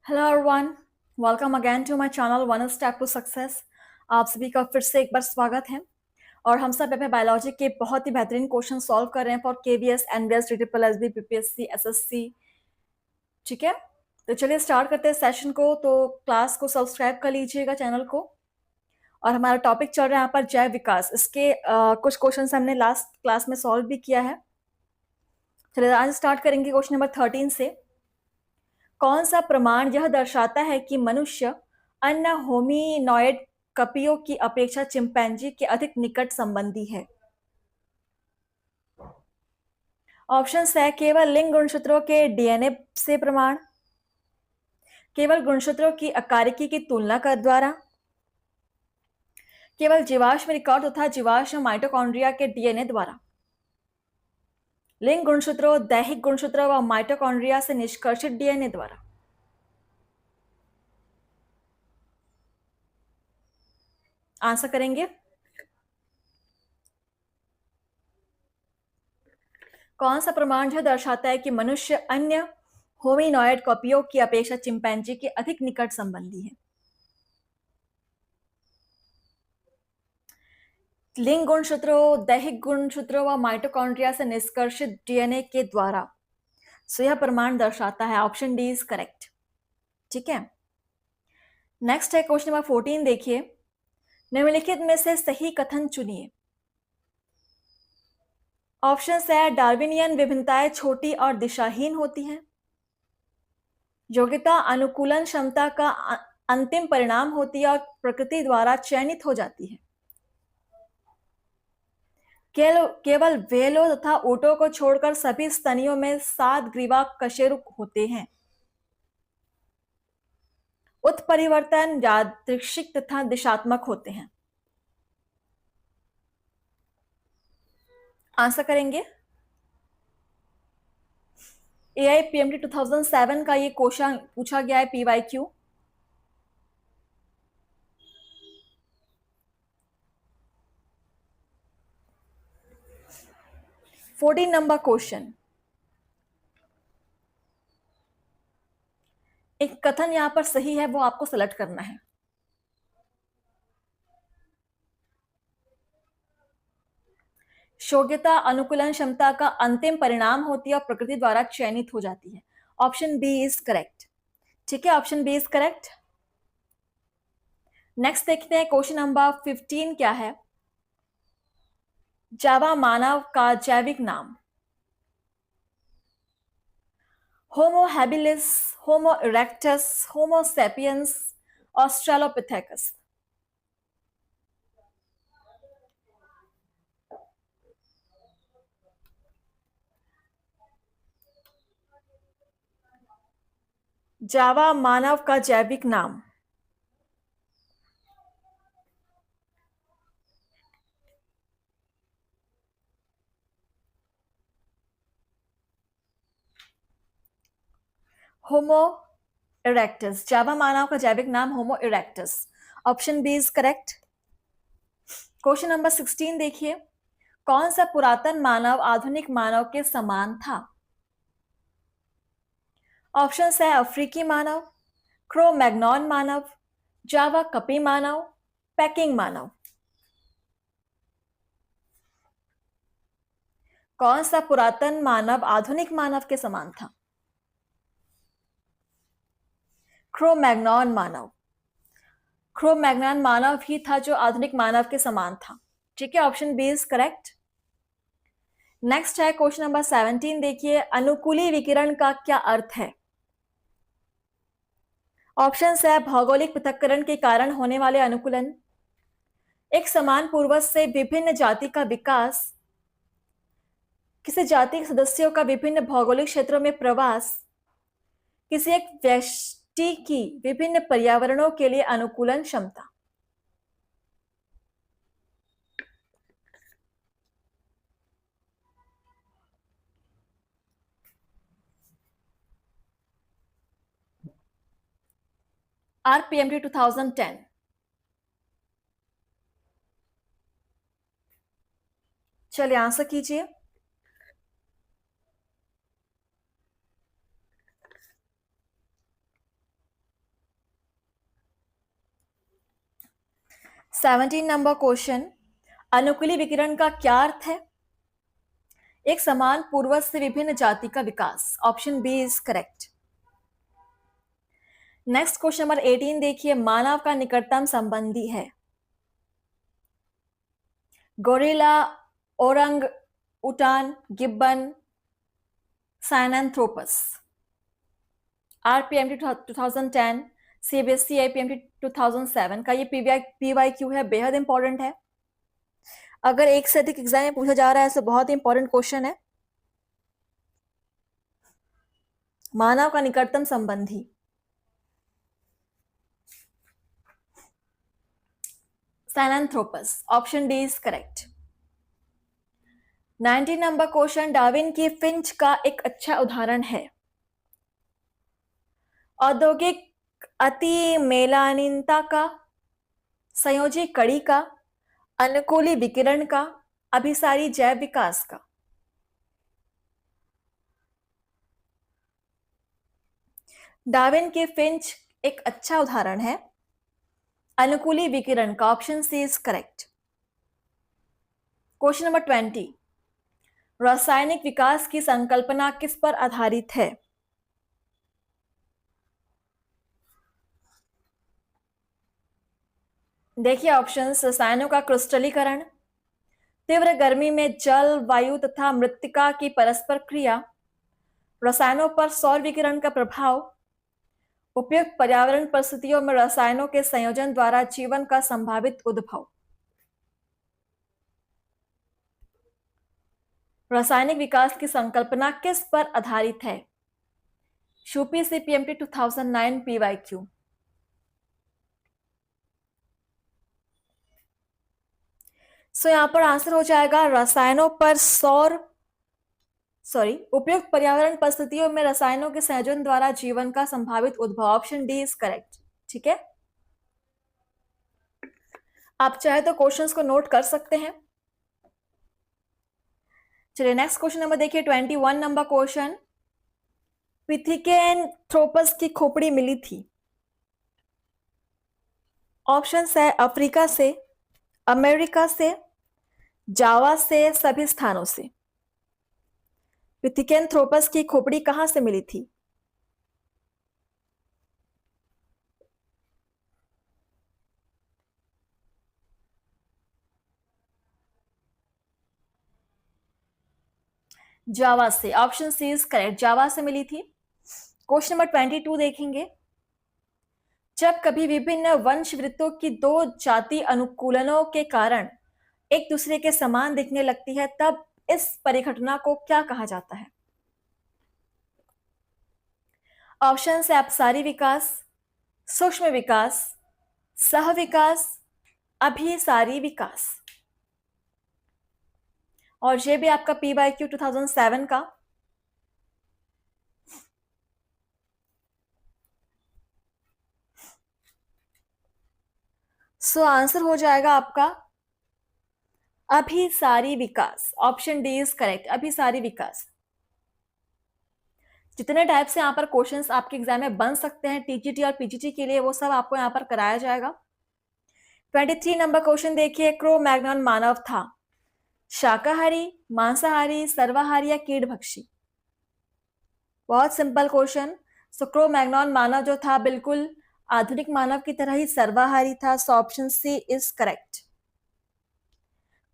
Hello everyone, welcome again to my channel one step to success. आप सभी का फिर से एक बार स्वागत है और हम सब अपने बायोलॉजी के बहुत ही बेहतरीन क्वेश्चन सॉल्व कर रहे हैं for KVS, NBS, triple SB, PPSC, SSC. ठीक है, तो चलिए स्टार्ट करते हैं सेशन को। तो क्लास को सब्सक्राइब कर लीजिएगा, चैनल को। और हमारा टॉपिक चल रहा है यहाँ पर जैव विकास। इसके कुछ क्वेश्चन हमने लास्ट क्लास में सॉल्व भी किया है। चलिए आज स्टार्ट करेंगे क्वेश्चन नंबर 13 से। कौन सा प्रमाण यह दर्शाता है कि मनुष्य अन्य होमिनॉइड कपियों की अपेक्षा चिंपैंजी के अधिक निकट संबंधी है? ऑप्शन है केवल लिंग गुणसूत्रों के डीएनए से प्रमाण, केवल गुणसूत्रों की अकारिकी की तुलना कर द्वारा, केवल जीवाश्म रिकॉर्ड तथा जीवाश्म माइटोकॉन्ड्रिया के डीएनए द्वारा, लिंग गुणसूत्रों, दैहिक गुणसूत्रों व माइटोकॉन्ड्रिया से निष्कर्षित डीएनए द्वारा। आंसर करेंगे। कौन सा प्रमाण यह दर्शाता है कि मनुष्य अन्य होमिनॉइड कॉपियों की अपेक्षा चिंपैंजी के अधिक निकट संबंधी है? लिंग गुणसूत्रों, दैहिक गुणसूत्रों व माइटोकॉन्ड्रिया से निष्कर्षित डीएनए के द्वारा। सो यह प्रमाण दर्शाता है। Option D is correct. ठीक है, नेक्स्ट है क्वेश्चन नंबर 14। देखिए, निम्नलिखित में से सही कथन चुनिए। ऑप्शन है डार्विनियन विभिन्नताएं छोटी और दिशाहीन होती हैं, योग्यता अनुकूलन क्षमता का अंतिम परिणाम होती है और प्रकृति द्वारा चयनित हो जाती है, केवल व्हेलों तथा ऊंटों को छोड़कर सभी स्तनियों में 7 ग्रीवा कशेरुक होते हैं, उत्परिवर्तन यादृच्छिक तथा दिशात्मक होते हैं। आंसर करेंगे। AIPMT 2007 का ये क्वेश्चन पूछा गया है, PYQ। Fourteen number question. एक कथन यहां पर सही है, वो आपको सेलेक्ट करना है। योग्यता अनुकूलन क्षमता का अंतिम परिणाम होती है और प्रकृति द्वारा चयनित हो जाती है। Option B is correct. ठीक है, option B is correct. Next देखते हैं क्वेश्चन नंबर 15 क्या है। जावा मानव का जैविक नाम। होमो हैबिलिस, होमो इरेक्टस, होमो सेपियंस, ऑस्ट्रेलोपिथेकस। जावा मानव का जैविक नाम। Homo erectus. जावा मानव का जैविक नाम Homo erectus. Option B is correct. Question number 16 देखिए, कौन सा पुरातन मानव आधुनिक मानव के समान था? ऑप्शन है अफ्रीकी मानव, क्रो मैग्नॉन मानव, जावा कपी मानव, पैकिंग मानव। कौन सा पुरातन मानव आधुनिक मानव के समान था? क्रो मैग्नॉन मानव। क्रो मैग्नॉन मानव ही था जो आधुनिक मानव के समान था। ठीक है, option B is correct. Next है क्वेश्चन नंबर 17। देखिए, अनुकूली विकिरण का क्या अर्थ है? ऑप्शन है भौगोलिक पृथक्करण के कारण होने वाले अनुकूलन, एक समान पूर्वज से विभिन्न जाति का विकास, किसी जाति के सदस्यों का विभिन्न भौगोलिक क्षेत्रों में प्रवास, किसी एक व्यष्टि की विभिन्न पर्यावरणों के लिए अनुकूलन क्षमता। RPMT 2010। चलिए आंसर कीजिए। 17 नंबर क्वेश्चन, अनुकूली विकिरण का क्या अर्थ है? एक समान पूर्वज से विभिन्न जाति का विकास। Option B is correct. Next question number 18 देखिए, मानव का निकटतम संबंधी है gorilla, orangutan, gibbon, Sinanthropus. RPMT 2010, CBSE IPMT 2007 का ये पीवाईक्यू है, बेहद इंपॉर्टेंट है। अगर एक से अधिक एग्जाम में पूछा जा रहा है तो बहुत ही इंपॉर्टेंट क्वेश्चन है। मानव का निकटतम संबंधी, Sinanthropus. Option D is correct. 19 number question, Darwin की फिंच का एक अच्छा उदाहरण है औद्योगिक अति मेलानिनता का, संयोजी कड़ी का, अनुकूली विकिरण का, अभिसारी जैव विकास का। डार्विन की फिंच एक अच्छा उदाहरण है अनुकूली विकिरण का। Option C is correct. Question number 20, रासायनिक विकास की संकल्पना किस पर आधारित है? देखिए ऑप्शंस, रसायनों का क्रिस्टलीकरण, तीव्र गर्मी में जल, वायु तथा मृत्तिका की परस्पर क्रिया, रसायनों पर सौर विकिरण का प्रभाव, उपयुक्त पर्यावरण परिस्थितियों में रसायनों के संयोजन द्वारा जीवन का संभावित उद्भव। रासायनिक विकास की संकल्पना किस पर आधारित है? UPSC PMT 2009 PYQ. सो यहां पर आंसर हो जाएगा रसायनों पर उपयुक्त पर्यावरण परिस्थितियों में रसायनों के संयोजन द्वारा जीवन का संभावित उद्भव। Option D is correct. ठीक है, आप चाहे तो क्वेश्चंस को नोट कर सकते हैं। चलिए नेक्स्ट क्वेश्चन नंबर देखिए, 21 नंबर क्वेश्चन, पिथिकेनथ्रोपस की खोपड़ी मिली थी। ऑप्शन है अफ्रीका से, अमेरिका से, जावा से, सभी स्थानों से। पिथिकेनथ्रोपस की खोपड़ी कहां से मिली थी? जावा से। ऑप्शन सी इज करेक्ट, जावा से मिली थी। क्वेश्चन नंबर 22 देखेंगे, जब कभी विभिन्न वंशवृत्तों की दो जाति अनुकूलनों के कारण एक दूसरे के समान दिखने लगती है, तब इस परिघटना को क्या कहा जाता है? ऑप्शन है अपसारी विकास, सूक्ष्म विकास, सह विकास, अभिसारी विकास। और ये भी आपका पीवाईक्यू 2007 का। सो आंसर हो जाएगा आपका अभिसारी विकास। ऑप्शन डी इज करेक्ट, अभिसारी विकास। जितने टाइप से यहाँ पर क्वेश्चंस आपके एग्जाम में बन सकते हैं टीजीटी और पीजीटी के लिए, वो सब आपको यहाँ पर कराया जाएगा। 23 नंबर क्वेश्चन देखिए, क्रो मैग्नन मानव था शाकाहारी, मांसाहारी, सर्वाहारी या कीटभक्षी? बहुत सिंपल क्वेश्चन। सो क्रो मैग्नन मानव जो था बिल्कुल आधुनिक मानव की तरह ही सर्वाहारी था। So option C is correct.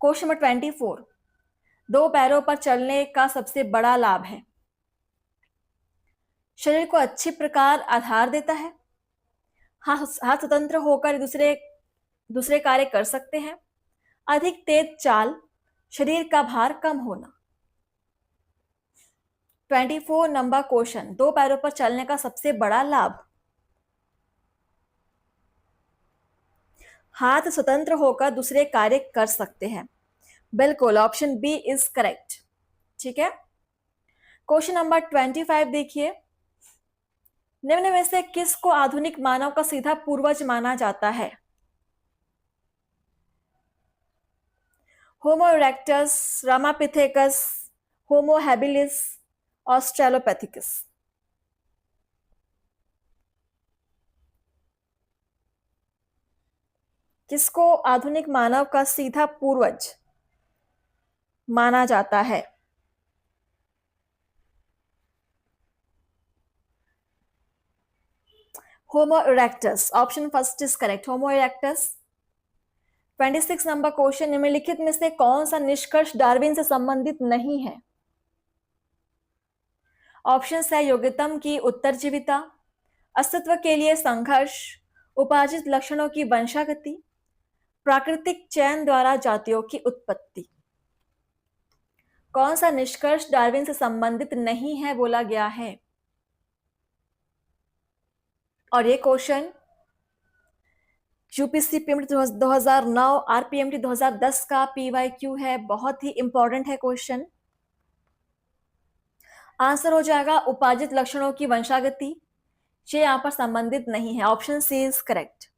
Question number 24, दो पैरों पर चलने का सबसे बड़ा लाभ है? शरीर को अच्छी प्रकार आधार देता है, हाथ स्वतंत्र होकर दूसरे कार्य कर सकते हैं, अधिक तेज चाल, शरीर का भार कम होना। 24 नंबर क्वेश्चन, दो पैरों पर चलने का सबसे बड़ा लाभ, हाथ स्वतंत्र होकर दूसरे कार्य कर सकते हैं। बिल्कुल, ऑप्शन बी इज करेक्ट। ठीक है, क्वेश्चन नंबर 25 देखिए, निम्न में से किसको आधुनिक मानव का सीधा पूर्वज माना जाता है? Homo erectus, Ramapithecus, Homo habilis, Australopithecus. किसको आधुनिक मानव का सीधा पूर्वज माना जाता है? Homo erectus, option first is correct, Homo erectus. 26 number question, निम्नलिखित में से कौन सा निष्कर्ष डार्विन से संबंधित नहीं है? ऑप्शन है योग्यतम की उत्तरजीविता, अस्तित्व के लिए संघर्ष, उपार्जित लक्षणों की वंशागति, प्राकृतिक चयन द्वारा जातियों की उत्पत्ति। कौन सा निष्कर्ष डार्विन से संबंधित नहीं है बोला गया है? और ये क्वेश्चन यूपीसी पीएमटी 2009, आरपीएमटी 2010 का पीवाईक्यू है, बहुत ही इंपॉर्टेंट है क्वेश्चन। आंसर हो जाएगा उपार्जित लक्षणों की वंशागति, ये यहां पर संबंधित नहीं है, option C is correct.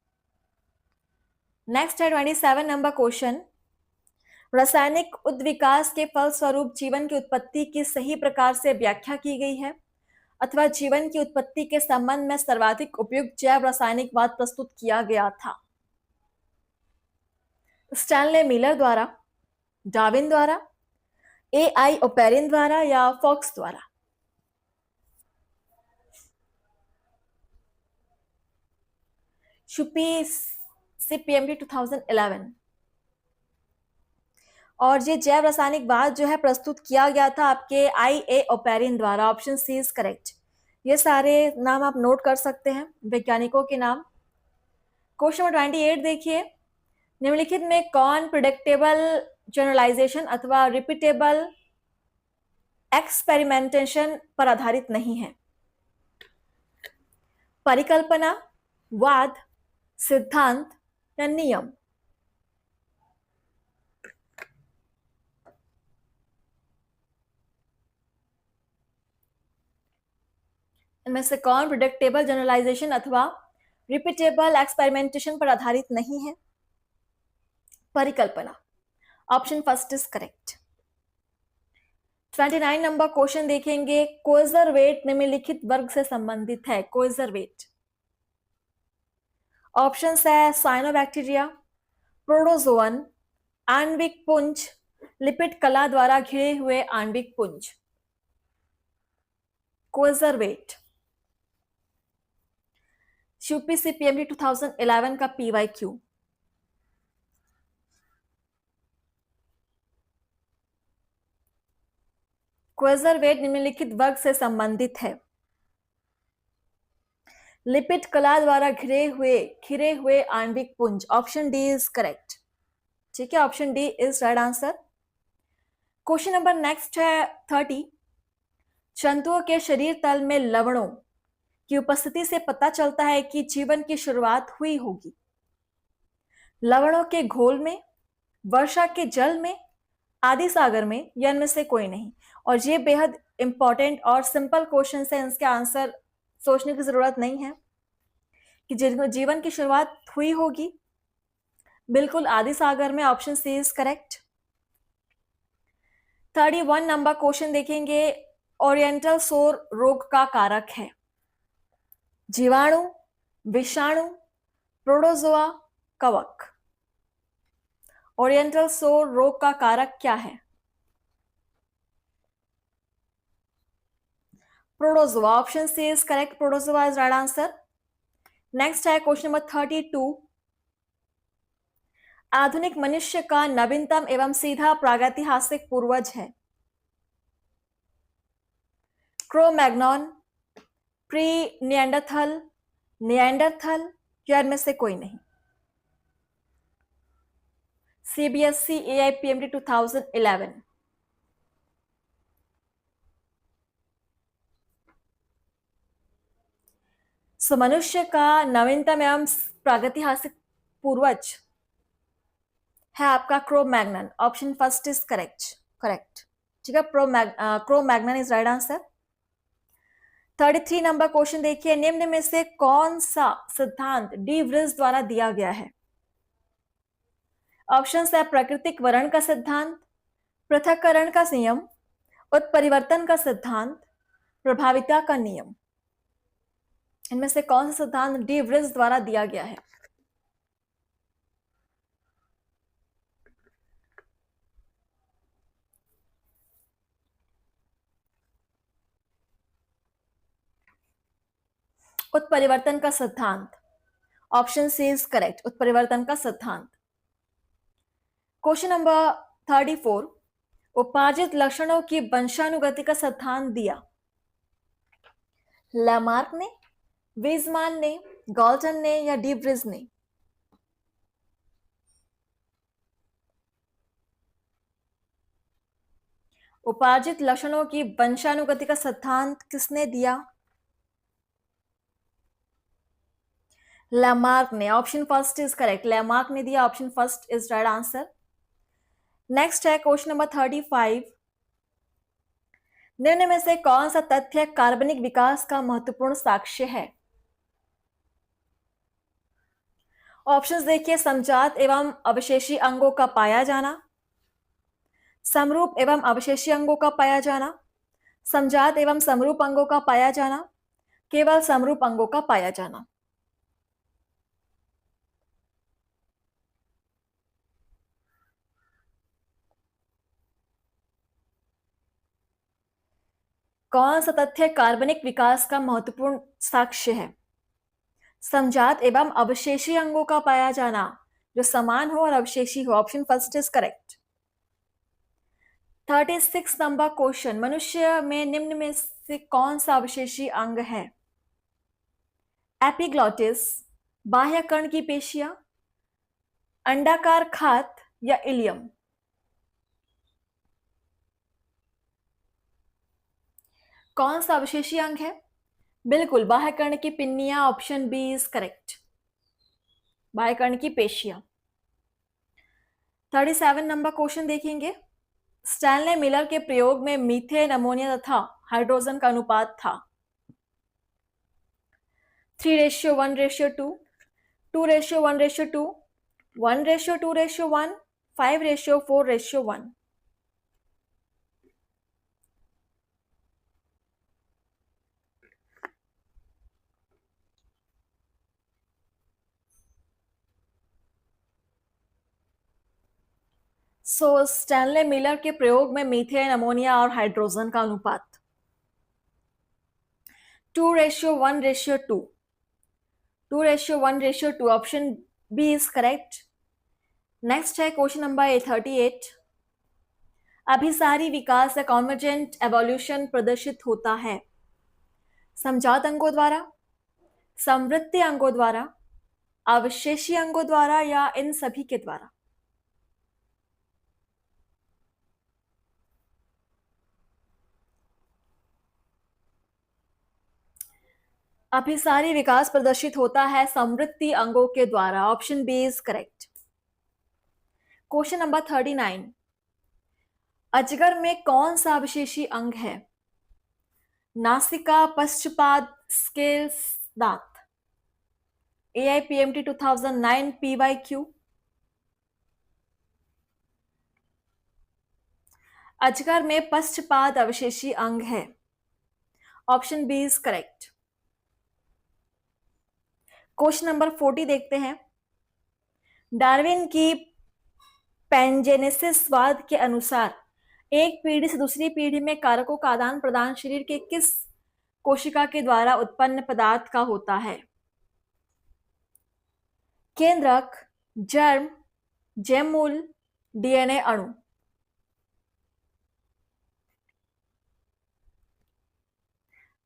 Next है 27 नंबर क्वेश्चन, रासायनिक उद्विकास के फलस्वरूप जीवन की उत्पत्ति की सही प्रकार से व्याख्या की गई है अथवा जीवन की उत्पत्ति के संबंध में सर्वाधिक उपयुक्त जैव रासायनिकवाद प्रस्तुत किया गया था? स्टैनले मिलर द्वारा, डार्विन द्वारा, ए.आई. ओपेरिन द्वारा या फॉक्स द्वारा? UPC PMT 2011। और ये जैव रासायनिकवाद जो है प्रस्तुत किया गया था आपके आई.ए. ओपेरिन द्वारा, ऑप्शन सी इज करेक्ट। ये सारे नाम आप नोट कर सकते हैं, वैज्ञानिकों के नाम। क्वेश्चन नंबर 28 देखिए, निम्नलिखित में कौन प्रिडिक्टेबल जनरलाइजेशन अथवा रिपीटेबल एक्सपेरिमेंटेशन पर आधारित नहीं है? परिकल्पना, वाद, सिद्धांत या नियम? इनमें से कौन प्रिडिक्टेबल जनरलाइजेशन अथवा रिपीटेबल एक्सपेरिमेंटेशन पर आधारित नहीं है? परिकल्पना, option first is correct. 29 number question देखेंगे, कोइजरवेट निम्नलिखित वर्ग से संबंधित है? कोइजरवेट, ऑप्शन है साइनोबैक्टीरिया, प्रोटोजोअन, आणविक पुंज, लिपिड कला द्वारा घिरे हुए आणविक पुंज। कोइजरवेट, यूपीसी पीएमटी 2011 का पीवाईक्यू। कोइजरवेट निम्नलिखित वर्ग से संबंधित है? लिपिड कला द्वारा घिरे हुए आणविक पुंज, ऑप्शन डी इज करेक्ट। ठीक है, option D is right answer. Question number next है 30, जंतुओं के शरीर तल में लवणों की उपस्थिति से पता चलता है कि जीवन की शुरुआत हुई होगी। लवणों के घोल में, वर्षा के जल में, आदि सागर में, या इनमें से कोई नहीं? और ये बेहद इंपॉर्टेंट और सिंपल क्वेश्चन है, इसके आंसर सोचने की जरूरत नहीं है कि जीवन की शुरुआत हुई होगी। बिल्कुल आदि सागर में, option C is correct. 31 number question देखेंगे, ओरिएंटल सोर रोग का कारक है? जीवाणु, विषाणु, प्रोटोजोआ, कवक। ओरिएंटल सोर रोग का कारक क्या है? Protozoa, option C is correct, protozoa is right answer. Next है क्वेश्चन नंबर 32, आधुनिक मनुष्य का नवीनतम एवं सीधा प्रागैतिहासिक पूर्वज है? क्रो-मैग्नॉन, प्री निएंडरथल, निएंडरथल, या इनमें से कोई नहीं? CBSE AIPMT 2011। सो मनुष्य का नवीनतम एवं प्रागैतिहासिक पूर्वज है आपका Cro-Magnon, option first is correct. ठीक है, Cro-Magnon is right answer. 33 number question देखिए, निम्न में से कौन सा सिद्धांत डी व्रिज द्वारा दिया गया है? ऑप्शन है प्राकृतिक वर्ण का सिद्धांत, पृथक्करण का नियम, उत्परिवर्तन का सिद्धांत, प्रभाविता का नियम। इनमें से कौन सा सिद्धांत डी व्रिज द्वारा दिया गया है? उत्परिवर्तन का सिद्धांत। ऑप्शन सी इज करेक्ट, उत्परिवर्तन का सिद्धांत। क्वेश्चन नंबर 34, उपार्जित लक्षणों की वंशानुगति का सिद्धांत दिया। लैमार्क ने, वीजमान ने, गॉल्टन ने या डी ब्रिज ने? उपार्जित लक्षणों की वंशानुगति का सिद्धांत किसने दिया? लैमार्क ने। Option first is correct, Lamarck ने दिया। Option first is right answer. Next है क्वेश्चन नंबर 35, निम्न में से कौन सा तथ्य कार्बनिक विकास का महत्वपूर्ण साक्ष्य है? ऑप्शंस देखिए, समजात एवं अवशेषी अंगों का पाया जाना, समरूप एवं अवशेषी अंगों का पाया जाना, समजात एवं समरूप अंगों का पाया जाना, केवल समरूप अंगों का पाया जाना। कौन सा तथ्य कार्बनिक विकास का महत्वपूर्ण साक्ष्य है? समजात एवं अवशेषी अंगों का पाया जाना, जो समान हो और अवशेषी हो। Option first is correct. 36 number question, मनुष्य में निम्न में से कौन सा अवशेषी अंग है? एपिग्लॉटिस, बाह्य कर्ण की पेशियां, अंडाकार खात या इलियम? कौन सा अवशेषी अंग है? बिल्कुल, बाह्य कर्ण की पिन्नियां। ऑप्शन बी इज करेक्ट, बाह्य कर्ण की पेशियां। 37 नंबर क्वेश्चन देखेंगे। स्टैनले मिलर के प्रयोग में मीथेन, अमोनिया तथा हाइड्रोजन का अनुपात था 3:1:2, 2:1:2, 1:2:1, 5:4:1। स्टैनले मिलर के प्रयोग में मीथेन, अमोनिया और हाइड्रोजन का अनुपात 2:1:2, 2:1:2। Option B is correct. Next है क्वेश्चन नंबर 38, अभिसारी विकास या कॉन्वर्जेंट एवोल्यूशन प्रदर्शित होता है समजात अंगों द्वारा, समवृत्तीय अंगों द्वारा, अवशेषी अंगों द्वारा या इन सभी के द्वारा? अभिसारी विकास प्रदर्शित होता है समवृत्तीय अंगों के द्वारा। Option B is correct. Question number 39, अजगर में कौन सा अवशेषी अंग है? नासिका, पश्चपाद, स्केल्स, दांत? AIPMT 2009 PYQ। अजगर में पश्चपाद अवशेषी अंग है। Option B is correct. Question number 40 देखते हैं। डार्विन की पैनजेनेसिसवाद के अनुसार एक पीढ़ी से दूसरी पीढ़ी में कारकों का आदान प्रदान शरीर के किस कोशिका के द्वारा उत्पन्न पदार्थ का होता है? केंद्रक, जर्म, जैमूल, DNA अणु?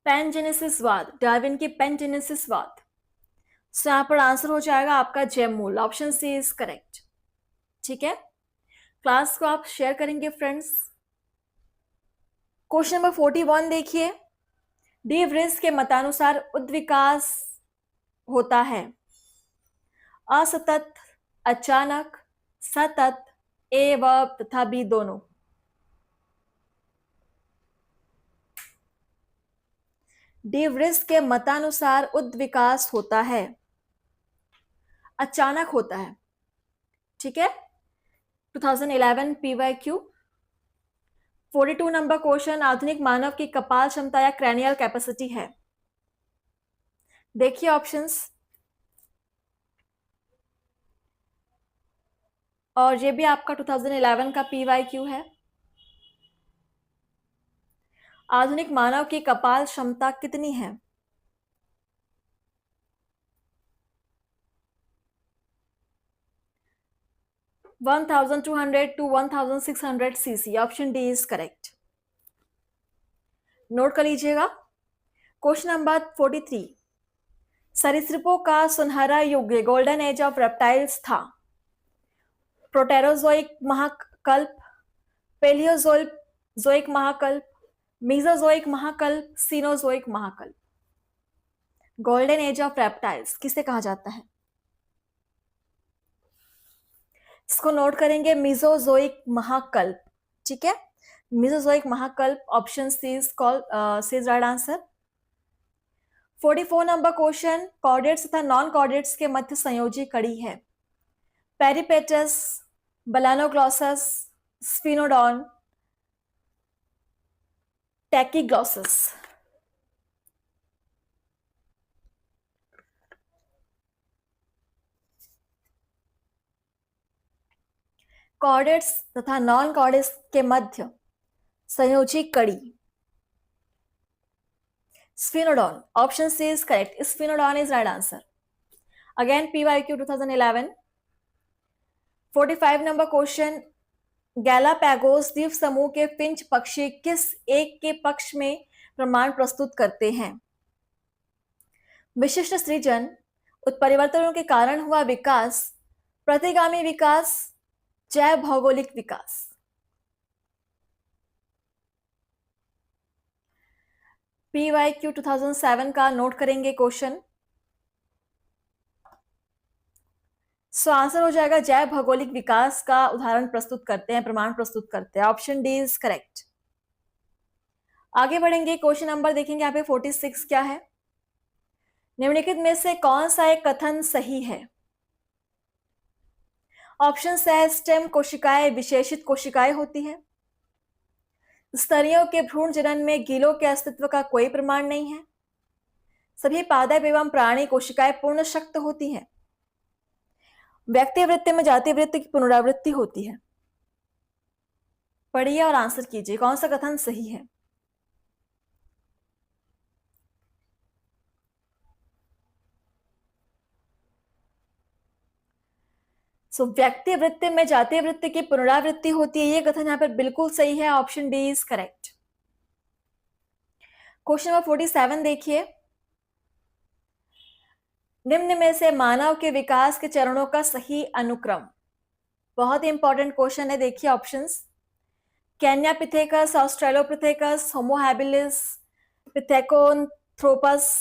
पैनजेनेसिसवाद, डार्विन की पैनजेनेसिसवाद। सो यहां पर आंसर हो जाएगा आपका जैमूल। Option C is correct. ठीक है, क्लास को आप शेयर करेंगे फ्रेंड्स। क्वेश्चन नंबर 41 देखिए। डी व्रिज के मतानुसार उद्विकास होता है असतत, अचानक, सतत, ए व तथा बी दोनों? डी व्रिज के मतानुसार उद्विकास होता है अचानक होता है। ठीक है, 2011 PYQ। 42 नंबर क्वेश्चन, आधुनिक मानव की कपाल क्षमता या क्रैनियल कैपेसिटी है? देखिए ऑप्शंस, और ये भी आपका 2011 का PYQ है। आधुनिक मानव की कपाल क्षमता कितनी है? 1200 to 1600 cc. Option D is correct. Note कर लीजिएगा. Question number 43. सरीसृपों का सुनहरा युग गोल्डन एज ऑफ रेप्टाइल्स था. प्रोटेरोजोइक महाकल्प, पेलियोजोइक महाकल्प, मीजोजोइक महाकल्प, सीनोजोइक महाकल्प. गोल्डन एज ऑफ रेप्टाइल्स किसे कहा जाता है? इसको नोट करेंगे, मीजोजोइक महाकल्प. ठीक है, मीजोजोइक महाकल्प. Option C is right answer. 44 number question. Chordates तथा नॉन कॉर्डेट्स के मध्य संयोजी कड़ी है. Peripatus, Balanoglossus, Sphenodon, Tachyglossus. Chordates तथा नॉन कॉर्डेट्स के मध्य संयोजी कड़ी. Sphenodon. Option C is correct. Sphenodon is right answer. Again PYQ 2011. 45 number question. Galapagos द्वीप समूह के फिंच पक्षी किस एक के पक्ष में प्रमाण प्रस्तुत करते हैं? विशिष्ट सृजन, उत्परिवर्तनों के कारण हुआ विकास, प्रतिगामी विकास, जैव भौगोलिक विकास. PYQ 2007 का नोट करेंगे क्वेश्चन. सो आंसर हो जाएगा जैव भौगोलिक विकास का उदाहरण प्रस्तुत करते हैं, प्रमाण प्रस्तुत करते हैं. Option D is correct. आगे बढ़ेंगे. क्वेश्चन नंबर देखेंगे यहाँ पे 46 क्या है. निम्नलिखित में से कौन सा एक कथन सही है? ऑप्शन है स्टेम कोशिकाएं विशेषित कोशिकाएं होती है. स्तरियों के भ्रूण जनन में गीलों के अस्तित्व का कोई प्रमाण नहीं है. सभी पादप एवं प्राणी कोशिकाएं पूर्ण शक्त होती हैं. व्यक्ति वृत्ति में जाति वृत्ति की पुनरावृत्ति होती है. पढ़िए और आंसर कीजिए कौन सा कथन सही है. सो व्यक्ति वृत्ति में जातीय वृत्ति की पुनरावृत्ति होती है, ये कथन यहां पर बिल्कुल सही है. Option D is correct. Question number 47 देखिए. निम्न में से मानव के विकास के चरणों का सही अनुक्रम. बहुत ही इंपॉर्टेंट क्वेश्चन है. देखिए options. कैन्यापिथेकस, Australopithecus, Homo habilis, पिथेकोन्थ्रोपस,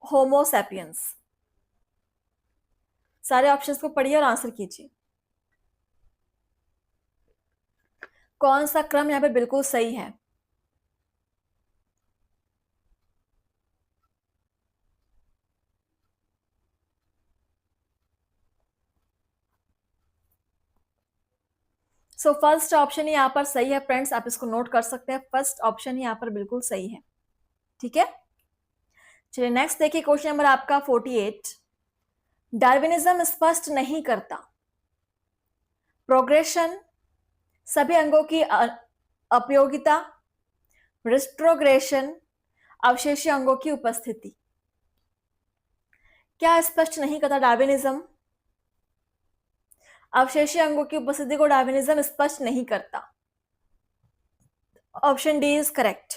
Homo sapiens. सारे ऑप्शंस को पढ़िए और आंसर कीजिए. कौन सा क्रम यहां पे बिल्कुल सही है? सो फर्स्ट ऑप्शन ही यहां पर सही है फ्रेंड्स, आप इसको नोट कर सकते हैं. फर्स्ट ऑप्शन ही यहां पर बिल्कुल सही है. ठीक है, चलिए नेक्स्ट देखिए. क्वेश्चन नंबर आपका 48. डार्विनिज्म स्पष्ट नहीं करता. प्रोग्रेशन, सभी अंगों की अपयोगिता, रिट्रोग्रेशन, अवशेषीय अंगों की उपस्थिति. क्या स्पष्ट नहीं करता डार्विनिज्म? अवशेषीय अंगों की उपस्थिति को डार्विनिज्म स्पष्ट नहीं करता. Option D is correct.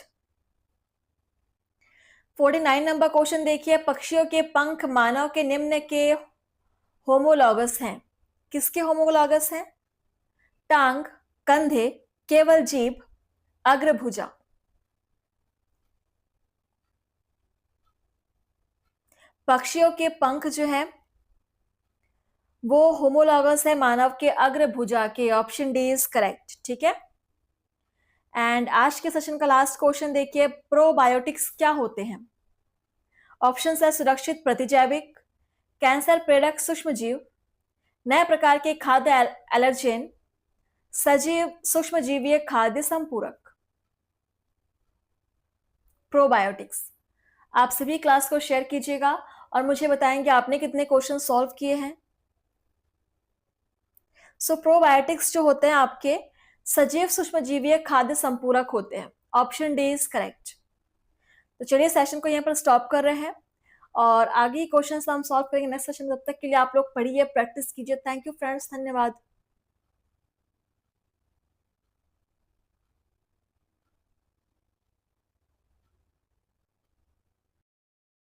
49 number question देखिए. पक्षियों के पंख मानव के निम्न के होमोलॉगस हैं. किसके होमोलॉगस हैं? टांग, कंधे, केवल जीभ, अग्रभुजा. पक्षियों के पंख जो है वो होमोलॉगस है मानव के अग्रभुजा के. Option D is correct. ठीक है, एंड आज के सेशन का लास्ट क्वेश्चन देखिए. प्रोबायोटिक्स क्या होते हैं? ऑप्शन है सुरक्षित प्रतिजैविक, कैंसर प्रेरक सूक्ष्मजीव, नए प्रकार के खाद्य एलर्जेन, सजीव सूक्ष्मजीवीय खाद्य संपूरक. प्रोबायोटिक्स. आप सभी क्लास को शेयर कीजिएगा और मुझे बताएंगे आपने कितने क्वेश्चन सॉल्व किए हैं. सो प्रोबायोटिक्स जो होते हैं आपके सजीव सूक्ष्मजीवीय खाद्य संपूरक होते हैं. Option D is correct. तो चलिए सेशन को यहाँ पर स्टॉप कर रहे हैं और आगे क्वेश्चन हम सॉल्व करेंगे नेक्स्ट सेशन. तब तक के लिए आप लोग पढ़िए, प्रैक्टिस कीजिए. थैंक यू फ्रेंड्स, धन्यवाद.